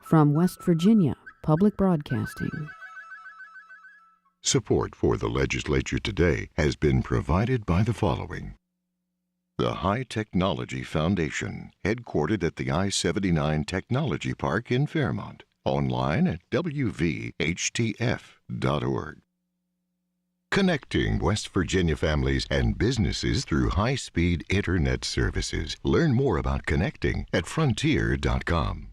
From West Virginia Public Broadcasting. Support for the Legislature Today has been provided by the following. The High Technology Foundation, headquartered at the I-79 Technology Park in Fairmont. Online at wvhtf.org. Connecting West Virginia families and businesses through high-speed internet services. Learn more about connecting at frontier.com.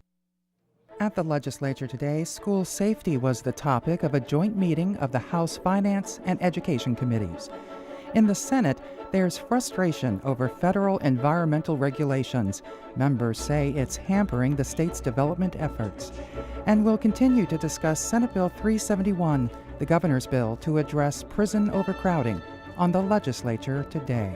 At the Legislature today, school safety was the topic of a joint meeting of the House Finance and Education Committees. In the Senate, there's frustration over federal environmental regulations. Members say it's hampering the state's development efforts. And we'll continue to discuss Senate Bill 371, the governor's bill to address prison overcrowding, on the Legislature today.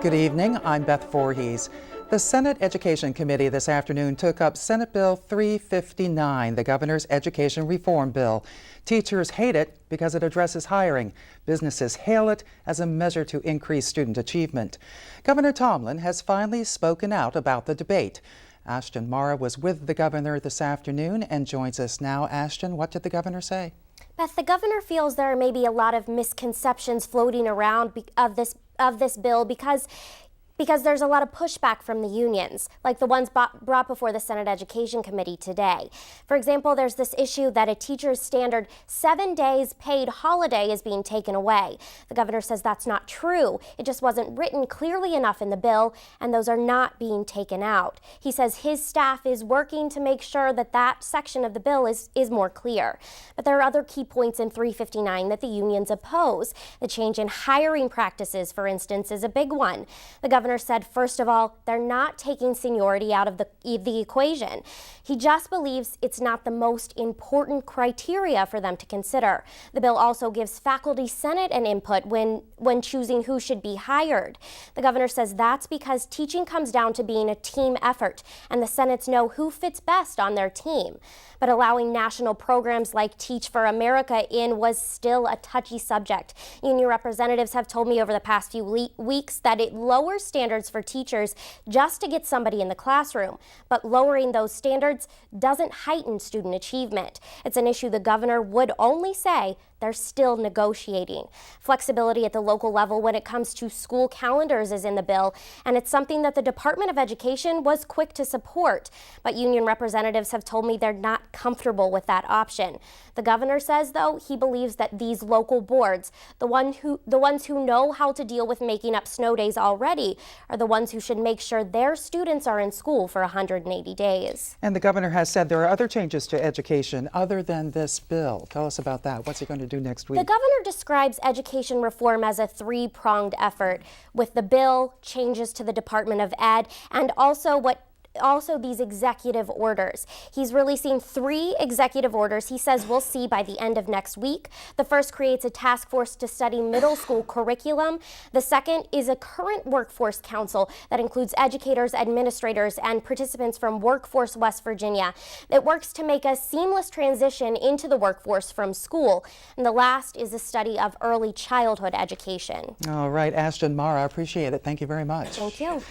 Good evening, I'm Beth Voorhees. The Senate Education Committee this afternoon took up Senate Bill 359, the governor's education reform bill. Teachers hate it because it addresses hiring. Businesses hail it as a measure to increase student achievement. Governor Tomlin has finally spoken out about the debate. Ashton Mara was with the governor this afternoon and joins us now. Ashton, what did the governor say? Beth, the governor feels there may be a lot of misconceptions floating around of this bill because there's a lot of pushback from the unions, like the ones brought before the Senate Education Committee today. For example, there's this issue that a teacher's standard 7 days paid holiday is being taken away. The governor says that's not true. It just wasn't written clearly enough in the bill, and those are not being taken out. He says his staff is working to make sure that that section of the bill is more clear. But there are other key points in 359 that the unions oppose. The change in hiring practices, for instance, is a big one. The governor said, first of all, they're not taking seniority out of the equation. He just believes it's not the most important criteria for them to consider. The bill also gives faculty senate an input when choosing who should be hired. The governor says that's because teaching comes down to being a team effort, and the senates know who fits best on their team. But allowing national programs like Teach for America in was still a touchy subject. Union representatives have told me over the past few weeks that it lowers standards for teachers just to get somebody in the classroom. But lowering those standards doesn't heighten student achievement. It's an issue the governor would only say they're still negotiating. Flexibility at the local level when it comes to school calendars is in the bill, and it's something that the Department of Education was quick to support. But union representatives have told me they're not comfortable with that option. The governor says, though, he believes that these local boards, the ones who know how to deal with making up snow days already, are the ones who should make sure their students are in school for 180 days. And the governor has said there are other changes to education other than this bill. Tell us about that. What's he going to do next week? The governor describes education reform as a three-pronged effort, with the bill, changes to the Department of Ed, and also these executive orders. He's releasing 3 executive orders he says we'll see by the end of next week. The first creates a task force to study middle school curriculum. The second is a current workforce council that includes educators, administrators, and participants from Workforce West Virginia. It works to make a seamless transition into the workforce from school. And the last is a study of early childhood education. All right, Ashton Mara, I appreciate it. Thank you very much. Thank you.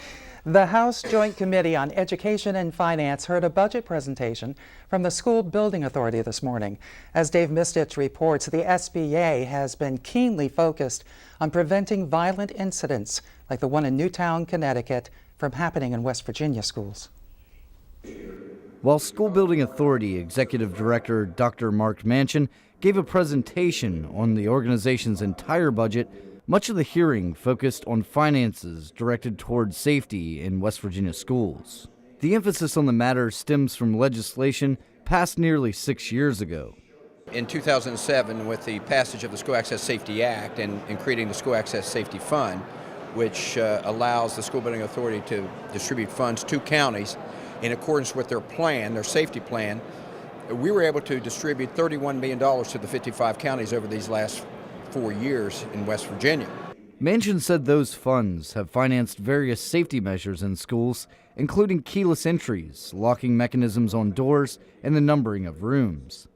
The House Joint Committee on Education and Finance heard a budget presentation from the School Building Authority this morning. As Dave Mistich reports, the SBA has been keenly focused on preventing violent incidents like the one in Newtown, Connecticut, from happening in West Virginia schools. While School Building Authority Executive Director Dr. Mark Manchin gave a presentation on the organization's entire budget, much of the hearing focused on finances directed towards safety in West Virginia schools. The emphasis on the matter stems from legislation passed nearly 6 years ago. In 2007, with the passage of the School Access Safety Act and creating the School Access Safety Fund, which allows the School Building Authority to distribute funds to counties in accordance with their plan, their safety plan, we were able to distribute $31 million to the 55 counties over these last 4 years in West Virginia. Manchin said those funds have financed various safety measures in schools, including keyless entries, locking mechanisms on doors, and the numbering of rooms.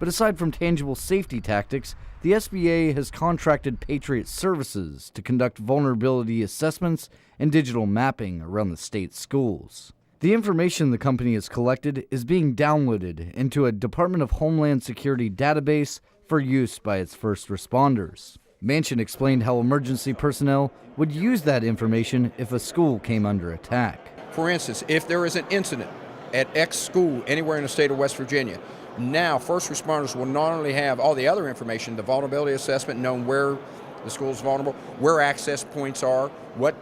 But aside from tangible safety tactics, the SBA has contracted Patriot Services to conduct vulnerability assessments and digital mapping around the state's schools. The information the company has collected is being downloaded into a Department of Homeland Security database for use by its first responders. Manchin explained how emergency personnel would use that information if a school came under attack. For instance, if there is an incident at X school anywhere in the state of West Virginia, now first responders will not only have all the other information, the vulnerability assessment, knowing where the school is vulnerable, where access points are, what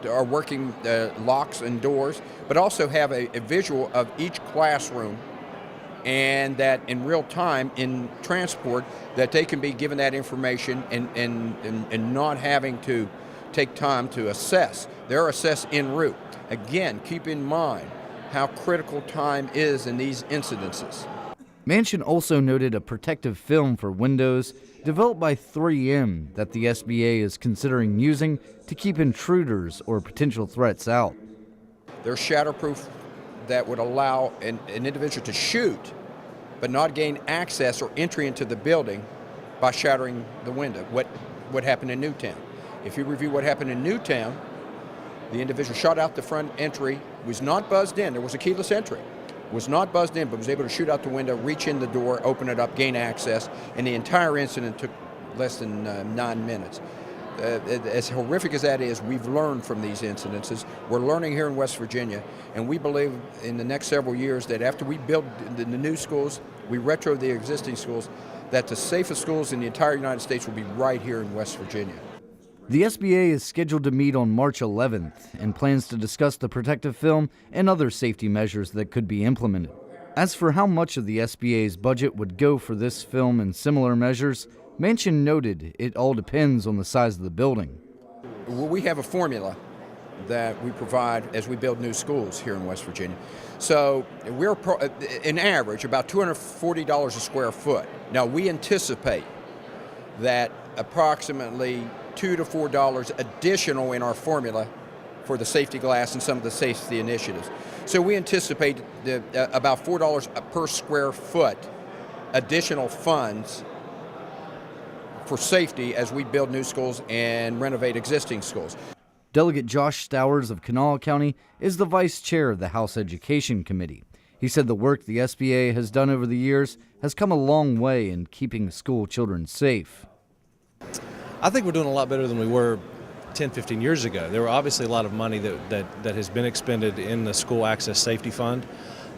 are working locks and doors, but also have a visual of each classroom, and that in real time in transport that they can be given that information and not having to take time to assess. They're assessed en route. Again, keep in mind how critical time is in these incidences. Manchin also noted a protective film for windows developed by 3M that the SBA is considering using to keep intruders or potential threats out. They're shatterproof that would allow an individual to shoot but not gain access or entry into the building by shattering the window. What happened in Newtown? If you review what happened in Newtown, the individual shot out the front entry, was not buzzed in. There was a keyless entry. Was not buzzed in, but was able to shoot out the window, reach in the door, open it up, gain access, and the entire incident took less than 9 minutes. As horrific as that is, we've learned from these incidences. We're learning here in West Virginia, and we believe in the next several years that after we build the new schools, we retro the existing schools, that the safest schools in the entire United States will be right here in West Virginia. The SBA is scheduled to meet on March 11th and plans to discuss the protective film and other safety measures that could be implemented. As for how much of the SBA's budget would go for this film and similar measures, Manchin noted it all depends on the size of the building. Well, we have a formula that we provide as we build new schools here in West Virginia. So we're, in average, about $240 a square foot. Now, we anticipate that approximately $2 to $4 additional in our formula for the safety glass and some of the safety initiatives. So we anticipate about $4 per square foot additional funds for safety as we build new schools and renovate existing schools. Delegate Josh Stowers of Kanawha County is the vice chair of the House Education Committee. He said the work the SBA has done over the years has come a long way in keeping school children safe. I think we're doing a lot better than we were 10, 15 years ago. There were obviously a lot of money that has been expended in the School Access Safety Fund.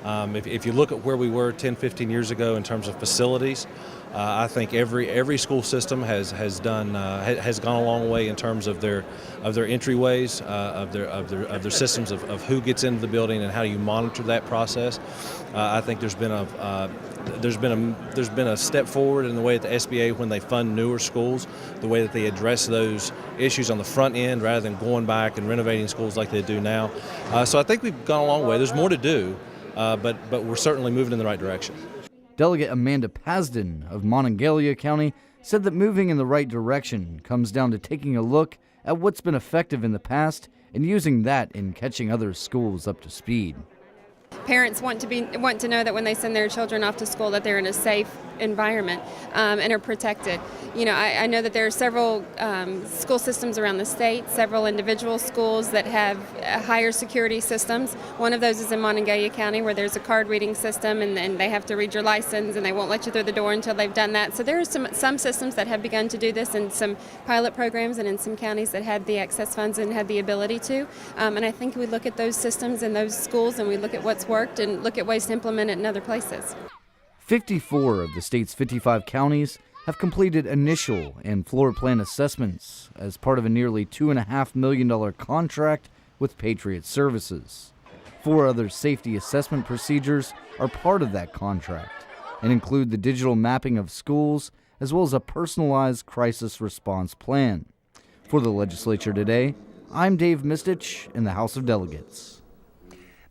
If you look at where we were 10, 15 years ago in terms of facilities, I think every school system has gone a long way in terms of their entryways, of their systems of who gets into the building and how you monitor that process. I think there's been a step forward in the way that the SBA, when they fund newer schools, the way that they address those issues on the front end rather than going back and renovating schools like they do now. So I think we've gone a long way. There's more to do, but we're certainly moving in the right direction. Delegate Amanda Pasden of Monongalia County said that moving in the right direction comes down to taking a look at what's been effective in the past and using that in catching other schools up to speed. Parents want to know that when they send their children off to school that they're in a safe environment and are protected. You know, I know that there are several school systems around the state, several individual schools that have higher security systems. One of those is in Monongalia County, where there's a card reading system, and they have to read your license, and they won't let you through the door until they've done that. So there are some systems that have begun to do this, and some pilot programs, and in some counties that had the excess funds and had the ability to. And I think we look at those systems in those schools, and we look at what's worked and look at ways to implement it in other places. 54 of the state's 55 counties have completed initial and floor plan assessments as part of a nearly $2.5 million contract with Patriot Services. 4 other safety assessment procedures are part of that contract and include the digital mapping of schools as well as a personalized crisis response plan. For the Legislature Today, I'm Dave Mistich in the House of Delegates.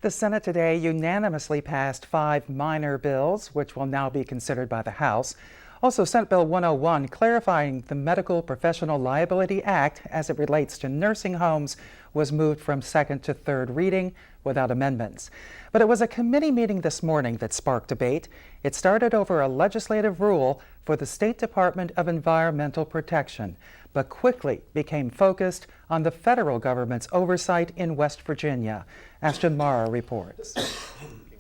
The Senate today unanimously passed 5 minor bills, which will now be considered by the House. Also, Senate Bill 101 clarifying the Medical Professional Liability Act as it relates to nursing homes was moved from second to third reading without amendments. But it was a committee meeting this morning that sparked debate. It started over a legislative rule for the State Department of Environmental Protection, but quickly became focused on the federal government's oversight in West Virginia. Ashton Mara reports.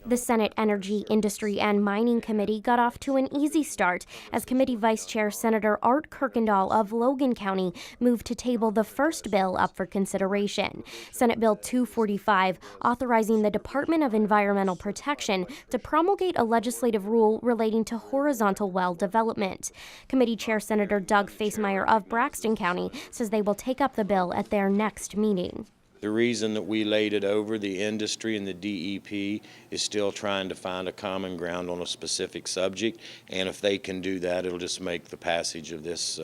The Senate Energy, Industry, and Mining Committee got off to an easy start as Committee Vice Chair Senator Art Kirkendall of Logan County moved to table the first bill up for consideration, Senate Bill 245, authorizing the Department of Environmental Protection to promulgate a legislative rule relating to horizontal well development. Committee Chair Senator Doug Facemeyer of Braxton County says they will take up the bill at their next meeting. The reason that we laid it over the industry and the DEP is still trying to find a common ground on a specific subject, and if they can do that, it'll just make the passage of this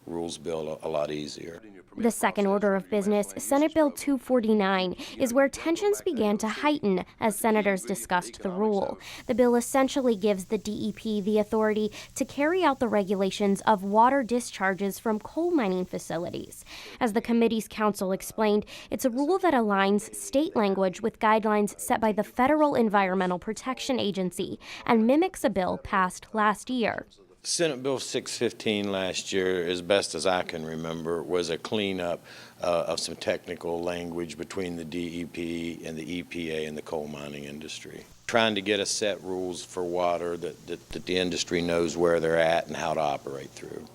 rules bill a lot easier. The second order of business, Senate Bill 249, is where tensions began to heighten as senators discussed the rule. The bill essentially gives the DEP the authority to carry out the regulations of water discharges from coal mining facilities. As the committee's counsel explained, it's a rule that aligns state language with guidelines set by the Federal Environmental Protection Agency and mimics a bill passed last year. Senate Bill 615 last year, as best as I can remember, was a cleanup of some technical language between the DEP and the EPA and the coal mining industry. Trying to get a set rules for water that the industry knows where they're at and how to operate through.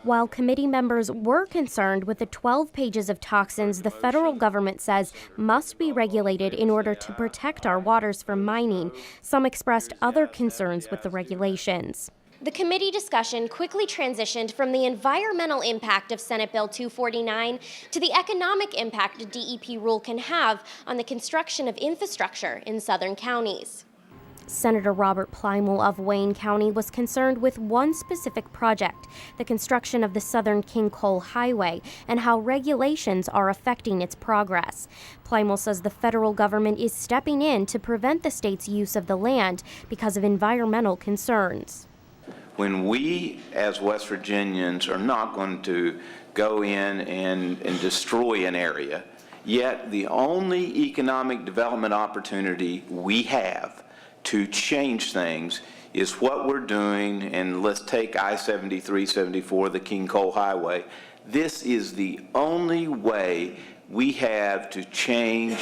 While committee members were concerned with the 12 pages of toxins the federal government says must be regulated in order to protect our waters from mining, some expressed other concerns with the regulations. The committee discussion quickly transitioned from the environmental impact of Senate Bill 249 to the economic impact a DEP rule can have on the construction of infrastructure in southern counties. Senator Robert Plymel of Wayne County was concerned with one specific project, the construction of the Southern King Coal Highway, and how regulations are affecting its progress. Plymel says the federal government is stepping in to prevent the state's use of the land because of environmental concerns. When we, as West Virginians, are not going to go in and destroy an area, yet the only economic development opportunity we have to change things is what we're doing, and let's take I-73, 74, the King Coal Highway. This is the only way we have to change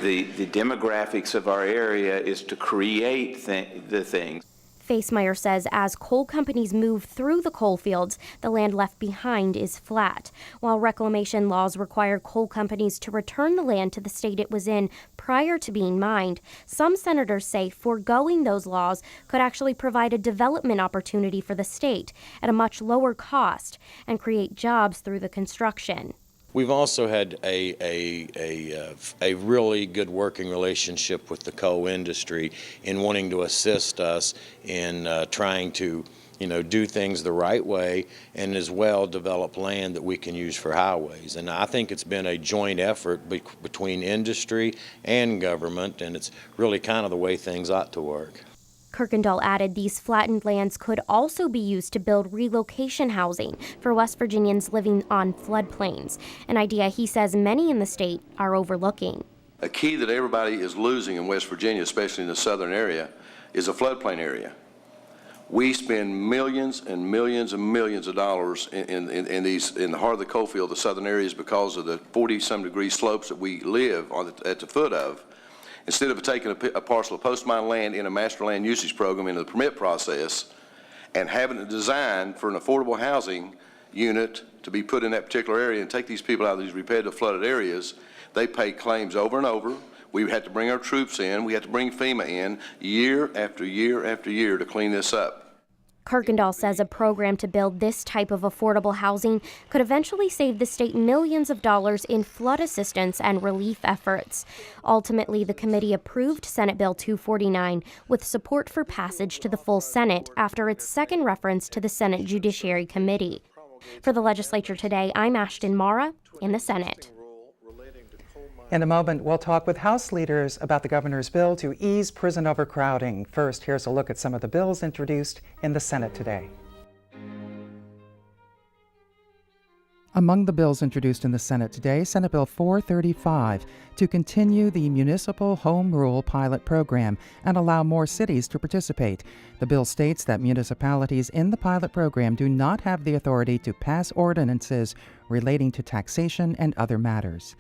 the demographics of our area, is to create the things. Facemeyer says as coal companies move through the coal fields, the land left behind is flat. While reclamation laws require coal companies to return the land to the state it was in prior to being mined, some senators say foregoing those laws could actually provide a development opportunity for the state at a much lower cost and create jobs through the construction. We've also had a really good working relationship with the coal industry in wanting to assist us in trying to, do things the right way and as well develop land that we can use for highways. And I think it's been a joint effort between industry and government, and it's really kind of the way things ought to work. Kirkendall added these flattened lands could also be used to build relocation housing for West Virginians living on floodplains, an idea he says many in the state are overlooking. A key that everybody is losing in West Virginia, especially in the southern area, is a floodplain area. We spend millions and millions and millions of dollars in the heart of the coal field, the southern areas, because of the 40-some degree slopes that we live at the foot of. Instead of taking a parcel of post-mine land in a master land usage program into the permit process and having it designed for an affordable housing unit to be put in that particular area and take these people out of these repetitive flooded areas, they pay claims over and over. We had to bring our troops in. We had to bring FEMA in year after year after year to clean this up. Kirkendall says a program to build this type of affordable housing could eventually save the state millions of dollars in flood assistance and relief efforts. Ultimately, the committee approved Senate Bill 249 with support for passage to the full Senate after its second reference to the Senate Judiciary Committee. For the Legislature Today, I'm Ashton Mara in the Senate. In a moment, we'll talk with House leaders about the governor's bill to ease prison overcrowding. First, here's a look at some of the bills introduced in the Senate today. Among the bills introduced in the Senate today, Senate Bill 435 to continue the municipal home rule pilot program and allow more cities to participate. The bill states that municipalities in the pilot program do not have the authority to pass ordinances relating to taxation and other matters.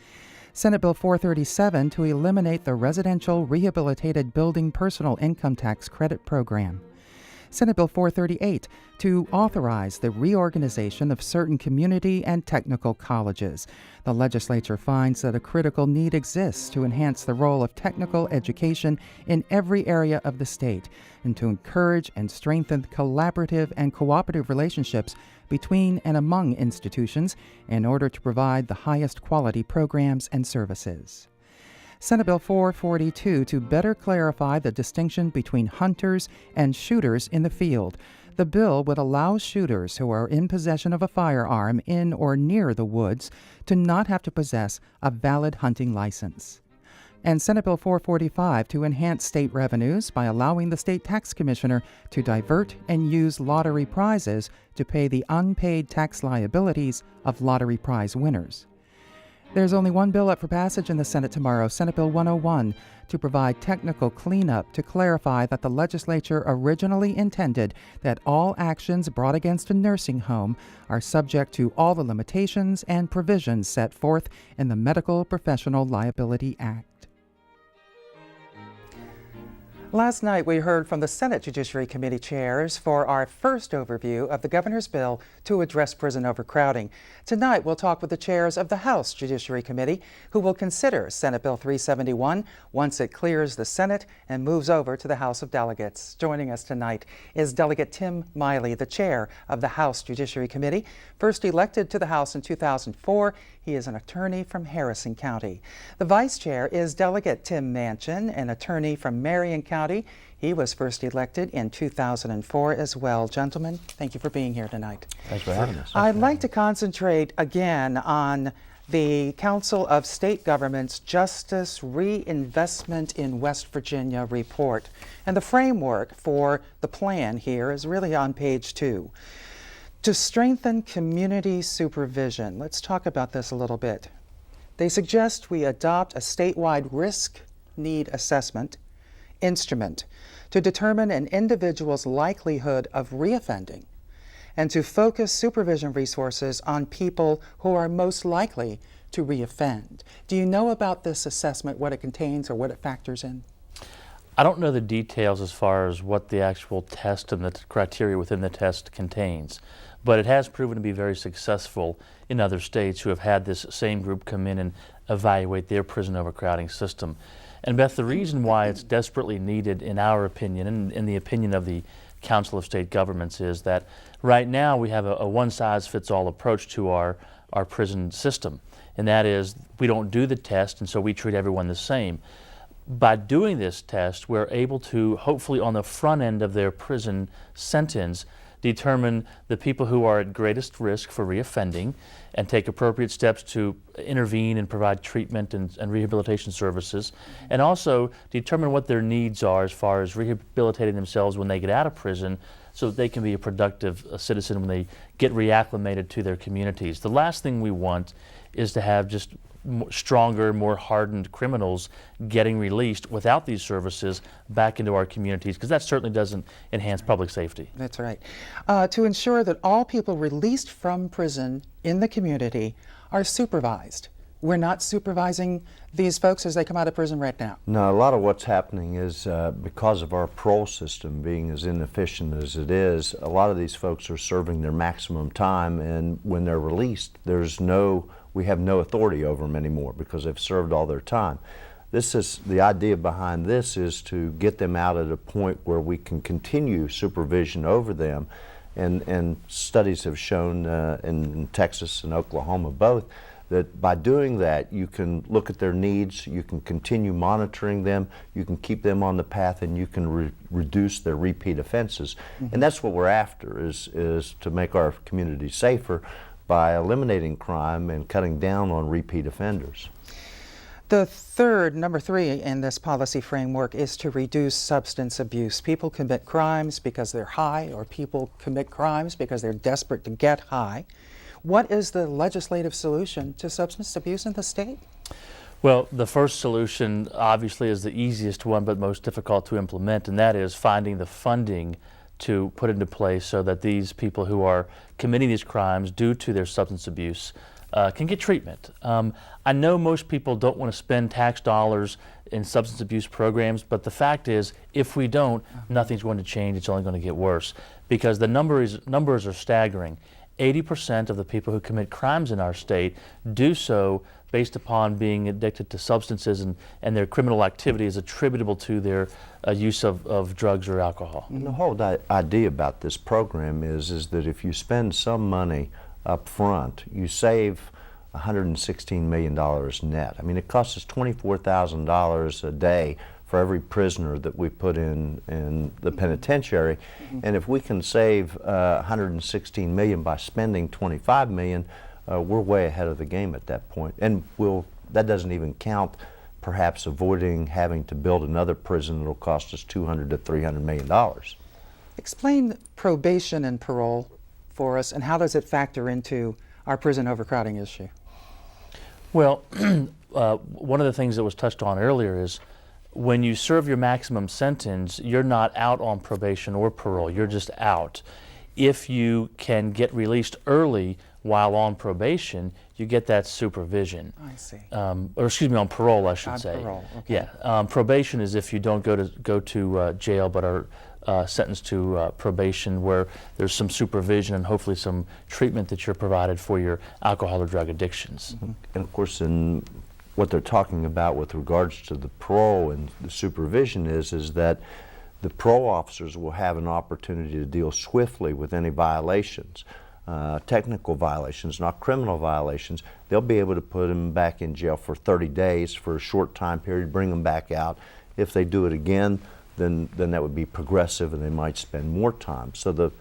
Senate Bill 437 to eliminate the Residential Rehabilitated Building Personal Income Tax Credit Program. Senate Bill 438 to authorize the reorganization of certain community and technical colleges. The legislature finds that a critical need exists to enhance the role of technical education in every area of the state and to encourage and strengthen collaborative and cooperative relationships between and among institutions in order to provide the highest quality programs and services. Senate Bill 442 to better clarify the distinction between hunters and shooters in the field. The bill would allow shooters who are in possession of a firearm in or near the woods to not have to possess a valid hunting license. And Senate Bill 445 to enhance state revenues by allowing the state tax commissioner to divert and use lottery prizes to pay the unpaid tax liabilities of lottery prize winners. There's only one bill up for passage in the Senate tomorrow, Senate Bill 101, to provide technical cleanup to clarify that the legislature originally intended that all actions brought against a nursing home are subject to all the limitations and provisions set forth in the Medical Professional Liability Act. Last night, we heard from the Senate Judiciary Committee chairs for our first overview of the governor's bill to address prison overcrowding. Tonight, we'll talk with the chairs of the House Judiciary Committee, who will consider Senate Bill 371 once it clears the Senate and moves over to the House of Delegates. Joining us tonight is Delegate Tim Miley, the chair of the House Judiciary Committee. First elected to the House in 2004, he is an attorney from Harrison County. The vice chair is Delegate Tim Manchin, an attorney from Marion County. He was first elected in 2004 as well. Gentlemen, thank you for being here tonight. Thanks for having us. I'd like to concentrate again on the Council of State Governments Justice Reinvestment in West Virginia report. And the framework for the plan here is really on page 2. To strengthen community supervision, let's talk about this a little bit. They suggest we adopt a statewide risk need assessment instrument to determine an individual's likelihood of reoffending and to focus supervision resources on people who are most likely to reoffend. Do you know about this assessment, what it contains or what it factors in? I don't know the details as far as what the actual test and the criteria within the test contains, but it has proven to be very successful in other states who have had this same group come in and evaluate their prison overcrowding system. And Beth, the reason why it's desperately needed, in our opinion, and in the opinion of the Council of State Governments, is that right now we have a one-size-fits-all approach to our prison system. And that is, we don't do the test, and so we treat everyone the same. By doing this test, we're able to, hopefully on the front end of their prison sentence, determine the people who are at greatest risk for reoffending and take appropriate steps to intervene and provide treatment and rehabilitation services, and also determine what their needs are as far as rehabilitating themselves when they get out of prison so that they can be a productive citizen when they get reacclimated to their communities. The last thing we want is to have just stronger, more hardened criminals getting released without these services back into our communities, because that certainly doesn't enhance public safety. That's right. To ensure that all people released from prison in the community are supervised. We're not supervising these folks as they come out of prison right now. No, a lot of what's happening is because of our parole system being as inefficient as it is, a lot of these folks are serving their maximum time, and when they're released, we have no authority over them anymore because they've served all their time. The idea behind this is to get them out at a point where we can continue supervision over them, and studies have shown in Texas and Oklahoma both, that by doing that you can look at their needs, you can continue monitoring them, you can keep them on the path, and you can reduce their repeat offenses. And that's what we're after, is to make our community safer by eliminating crime and cutting down on repeat offenders. The number 3 in this policy framework is to reduce substance abuse. People commit crimes because they're high, or people commit crimes because they're desperate to get high. What is the legislative solution to substance abuse in the state? Well, the first solution obviously is the easiest one, but most difficult to implement, and that is finding the funding to put into place so that these people who are committing these crimes due to their substance abuse can get treatment. I know most people don't want to spend tax dollars in substance abuse programs, but the fact is, if we don't, nothing's going to change. It's only going to get worse because the numbers are staggering. 80% of the people who commit crimes in our state do so based upon being addicted to substances, and their criminal activity is attributable to their use of drugs or alcohol. And the whole idea about this program is that if you spend some money up front, you save $116 million net. I mean, it costs us $24,000 a day for every prisoner that we put in the penitentiary. And if we can save $116 million by spending $25 million, we're way ahead of the game at that point. And that doesn't even count perhaps avoiding having to build another prison that'll cost us $200 to $300 million. Explain probation and parole for us, and how does it factor into our prison overcrowding issue? Well, one of the things that was touched on earlier is when you serve your maximum sentence, you're not out on probation or parole, you're just out. If you can get released early while on probation, you get that supervision. I see. Or excuse me, on parole, I should say. Parole, okay. Yeah, probation is if you don't go to jail but are sentenced to probation, where there's some supervision and hopefully some treatment that you're provided for your alcohol or drug addictions. And of course, in what they're talking about with regards to the parole and the supervision is that the parole officers will have an opportunity to deal swiftly with any violations, technical violations, not criminal violations. They'll be able to put them back in jail for 30 days for a short time period, bring them back out. If they do it again, then that would be progressive and they might spend more time. So the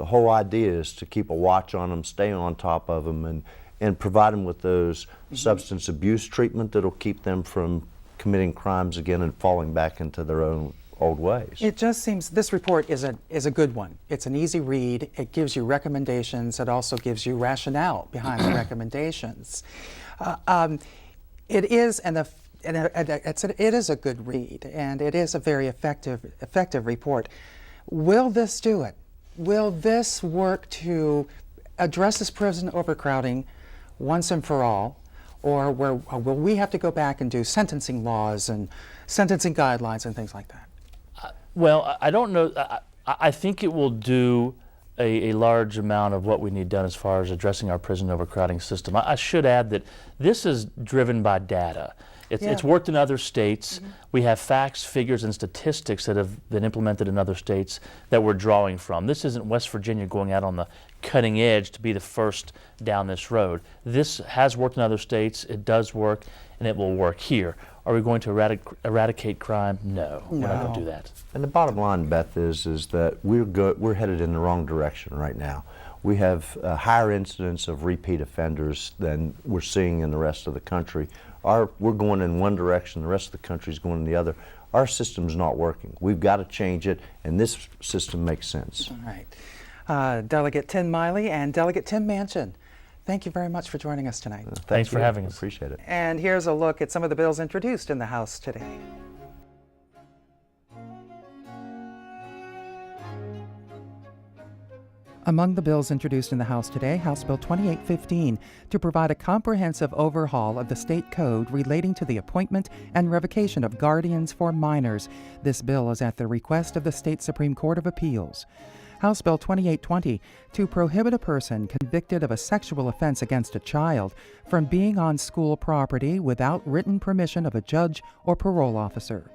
whole idea is to keep a watch on them, stay on top of them, and provide them with those substance abuse treatment that'll keep them from committing crimes again and falling back into their own old ways. It just seems this report is a good one. It's an easy read. It gives you recommendations. It also gives you rationale behind the recommendations. It is it is a good read, and it is a very effective report. Will this do it? Will this work to address this prison overcrowding once and for all, or will we have to go back and do sentencing laws and sentencing guidelines and things like that? Well, I don't know. I think it will do a large amount of what we need done as far as addressing our prison overcrowding system. I should add that this is driven by data. It's worked in other states. We have facts, figures, and statistics that have been implemented in other states that we're drawing from. This isn't West Virginia going out on the cutting edge to be the first down this road. This has worked in other states. It does work, and it will work here. Are we going to eradicate crime? No, we're not going to do that. And the bottom line, Beth, is that we're headed in the wrong direction right now. We have a higher incidence of repeat offenders than we're seeing in the rest of the country. We're going in one direction, the rest of the country is going in the other. Our system's not working. We've got to change it, and this system makes sense. All right. Delegate Tim Miley and Delegate Tim Manchin, thank you very much for joining us tonight. Thanks for having us. Appreciate it. And here's a look at some of the bills introduced in the House today. Among the bills introduced in the House today, House Bill 2815 to provide a comprehensive overhaul of the state code relating to the appointment and revocation of guardians for minors. This bill is at the request of the State Supreme Court of Appeals. House Bill 2820 to prohibit a person convicted of a sexual offense against a child from being on school property without written permission of a judge or parole officer.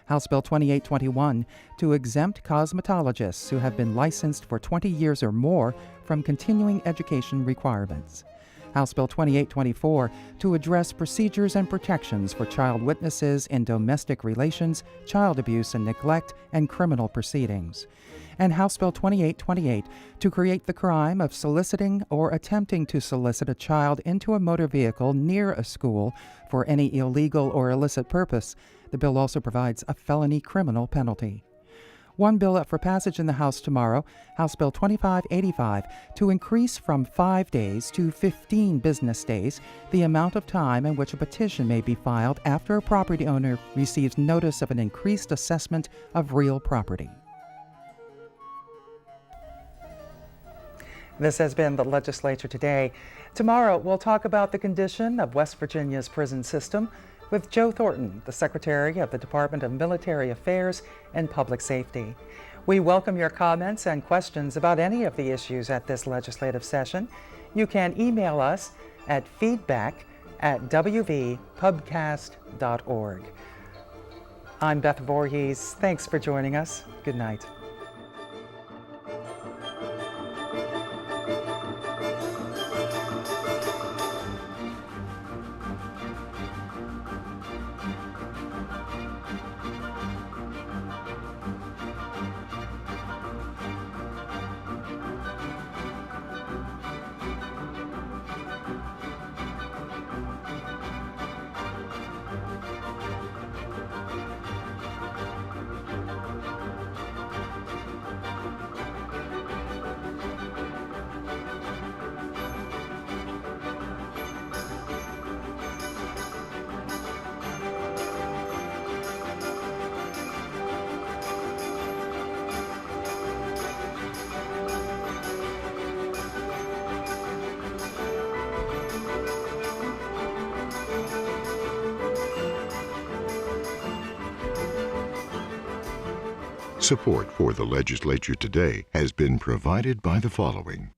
House Bill 2821 to exempt cosmetologists who have been licensed for 20 years or more from continuing education requirements. House Bill 2824 to address procedures and protections for child witnesses in domestic relations, child abuse and neglect, and criminal proceedings. And House Bill 2828 to create the crime of soliciting or attempting to solicit a child into a motor vehicle near a school for any illegal or illicit purpose. The bill also provides a felony criminal penalty. One bill up for passage in the House tomorrow, House Bill 2585, to increase from 5 days to 15 business days the amount of time in which a petition may be filed after a property owner receives notice of an increased assessment of real property. This has been the Legislature Today. Tomorrow, we'll talk about the condition of West Virginia's prison system with Joe Thornton, the Secretary of the Department of Military Affairs and Public Safety. We welcome your comments and questions about any of the issues at this legislative session. You can email us at feedback@wvpubcast.org. I'm Beth Voorhees. Thanks for joining us. Good night. Support for the Legislature Today has been provided by the following.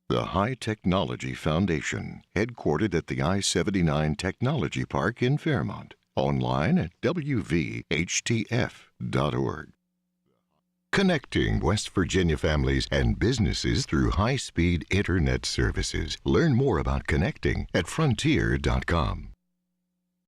The High Technology Foundation, headquartered at the I-79 Technology Park in Fairmont. Online at wvhtf.org. Connecting West Virginia families and businesses through high-speed internet services. Learn more about connecting at frontier.com.